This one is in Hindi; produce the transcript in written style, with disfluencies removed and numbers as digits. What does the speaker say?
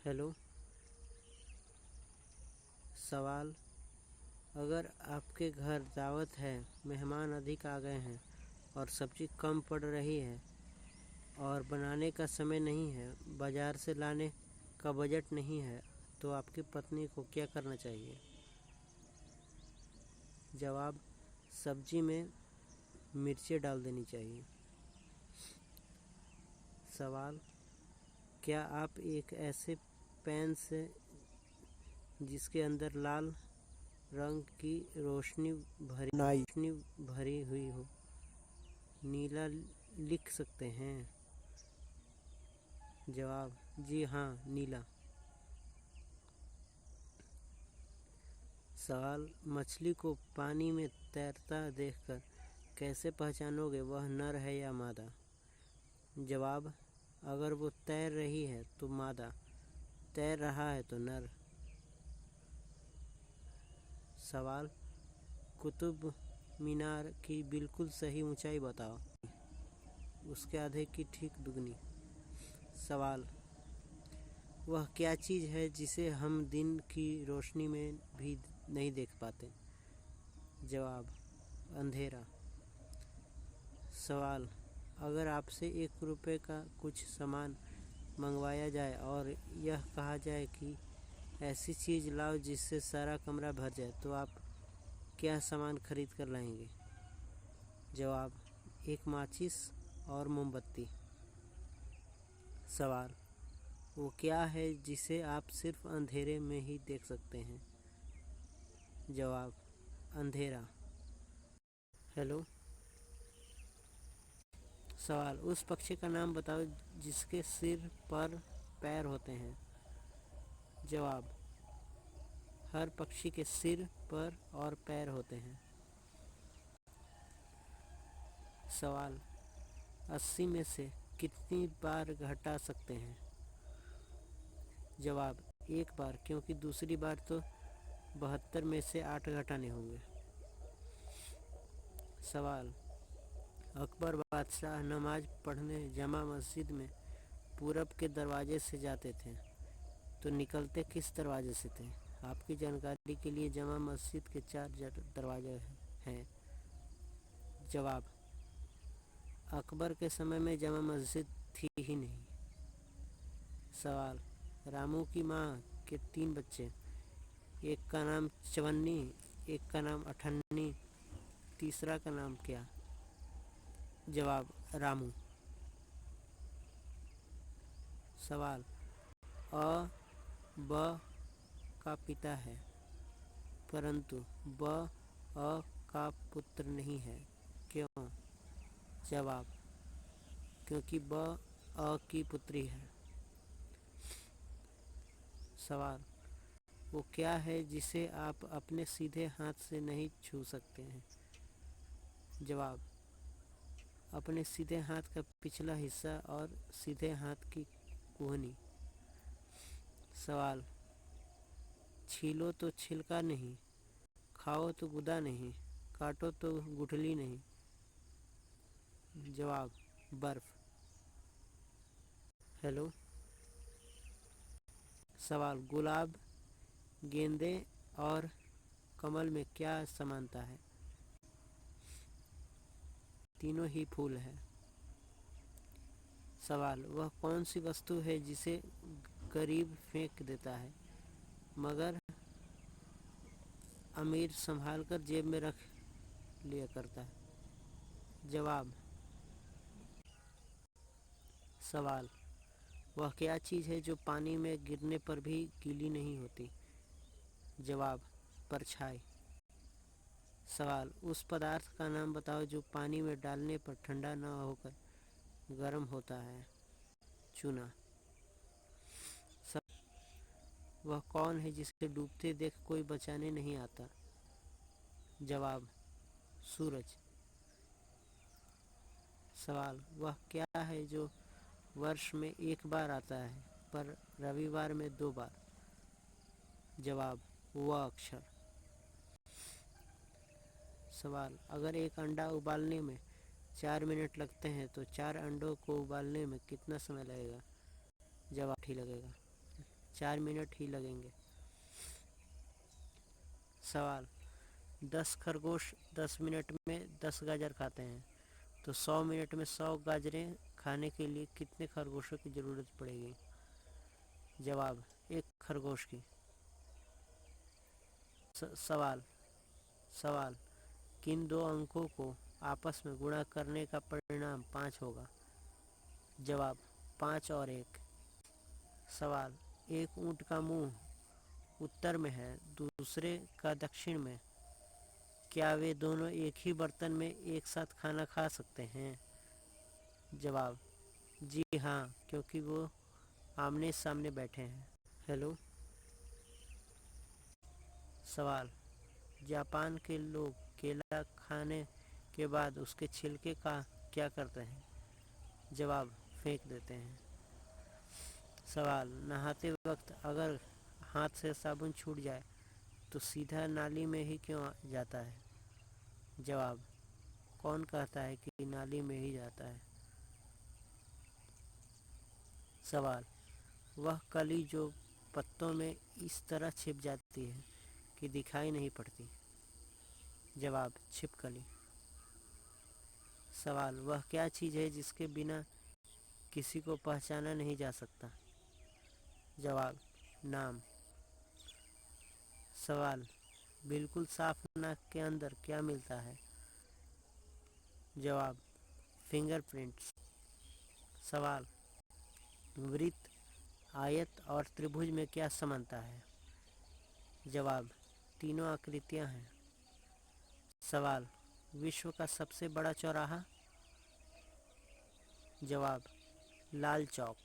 हेलो। सवाल: अगर आपके घर दावत है, मेहमान अधिक आ गए हैं और सब्जी कम पड़ रही है और बनाने का समय नहीं है, बाजार से लाने का बजट नहीं है, तो आपकी पत्नी को क्या करना चाहिए? जवाब: सब्जी में मिर्चें डाल देनी चाहिए। सवाल: क्या आप एक ऐसे पैन से जिसके अंदर लाल रंग की रोशनी भरी हुई हो, नीला लिख सकते हैं? जवाब: जी हाँ, नीला। सवाल: मछली को पानी में तैरता देखकर कैसे पहचानोगे वह नर है या मादा? जवाब: अगर वो तैर रही है तो मादा, तैर रहा है तो नर। सवाल: कुतुब मीनार की बिल्कुल सही ऊंचाई बताओ। उसके आधे की ठीक दुगनी। सवाल: वह क्या चीज़ है जिसे हम दिन की रोशनी में भी नहीं देख पाते? जवाब: अंधेरा। सवाल: अगर आपसे 1 रुपये का कुछ सामान मंगवाया जाए और यह कहा जाए कि ऐसी चीज़ लाओ जिससे सारा कमरा भर जाए, तो आप क्या सामान खरीद कर लाएंगे? जवाब: एक माचिस और मोमबत्ती। सवाल: वो क्या है जिसे आप सिर्फ अंधेरे में ही देख सकते हैं? जवाब: अंधेरा। हेलो। सवाल: उस पक्षी का नाम बताओ जिसके सिर पर पैर होते हैं? जवाब: हर पक्षी के सिर पर और पैर होते हैं। सवाल: 80 में से कितनी बार घटा सकते हैं? जवाब: 1 बार, क्योंकि दूसरी बार तो 72 में से 8 घटाने होंगे। सवाल: अकबर बादशाह नमाज पढ़ने जमा मस्जिद में पूरब के दरवाजे से जाते थे, तो निकलते किस दरवाजे से थे? आपकी जानकारी के लिए जमा मस्जिद के 4 दरवाजे हैं। जवाब: अकबर के समय में जमा मस्जिद थी ही नहीं। सवाल: रामू की माँ के 3 बच्चे, एक का नाम चवन्नी, एक का नाम अठन्नी, तीसरा का नाम क्या? जवाब: रामू। सवाल: अ ब का पिता है, परंतु ब अ का पुत्र नहीं है, क्यों? जवाब: क्योंकि ब अ की पुत्री है। सवाल: वो क्या है जिसे आप अपने सीधे हाथ से नहीं छू सकते हैं? जवाब: अपने सीधे हाथ का पिछला हिस्सा और सीधे हाथ की कोहनी। सवाल: छीलो तो छिलका नहीं, खाओ तो गुदा नहीं, काटो तो गुठली नहीं। जवाब: बर्फ। हेलो। सवाल: गुलाब, गेंदे और कमल में क्या समानता है? तीनों ही फूल है। सवाल: वह कौन सी वस्तु है जिसे गरीब फेंक देता है मगर अमीर संभाल कर जेब में रख लिया करता है? जवाब: सवाल: वह क्या चीज़ है जो पानी में गिरने पर भी गीली नहीं होती? जवाब: परछाई। सवाल: उस पदार्थ का नाम बताओ जो पानी में डालने पर ठंडा न होकर गर्म होता है? चूना। वह कौन है जिसे डूबते देख कोई बचाने नहीं आता? जवाब: सूरज। सवाल: वह क्या है जो वर्ष में 1 बार आता है पर रविवार में 2 बार? जवाब: वह अक्षर। सवाल: अगर एक अंडा उबालने में 4 मिनट लगते हैं तो 4 अंडों को उबालने में कितना समय लगेगा? जवाब: ही लगेगा। 4 मिनट ही लगेंगे। सवाल, 10 खरगोश 10 मिनट में 10 गाजर खाते हैं, तो 100 मिनट में 100 गाजरें खाने के लिए कितने खरगोशों की ज़रूरत पड़ेगी? जवाब, एक खरगोश की। सवाल सवाल किन दो अंकों को आपस में गुणा करने का परिणाम 5 होगा? जवाब, 5 और 1। सवाल, एक ऊँट का मुंह उत्तर में है, दूसरे का दक्षिण में, क्या वे दोनों एक ही बर्तन में एक साथ खाना खा सकते हैं? जवाब, जी हाँ, क्योंकि वो आमने सामने बैठे हैं। हेलो। सवाल, जापान के लोग केला खाने के बाद उसके छिलके का क्या करते हैं? जवाब, फेंक देते हैं। सवाल, नहाते वक्त अगर हाथ से साबुन छूट जाए तो सीधा नाली में ही क्यों जाता है? जवाब, कौन कहता है कि नाली में ही जाता है? सवाल, वह कली जो पत्तों में इस तरह छिप जाती है कि दिखाई नहीं पड़ती। जवाब, छिपकली। सवाल, वह क्या चीज़ है जिसके बिना किसी को पहचाना नहीं जा सकता? जवाब, नाम। सवाल, बिल्कुल साफ नाक के अंदर क्या मिलता है? जवाब, फिंगरप्रिंट्स। सवाल, वृत्त, आयत और त्रिभुज में क्या समानता है? जवाब, तीनों आकृतियां हैं। सवाल, विश्व का सबसे बड़ा चौराहा? जवाब, लाल चौक।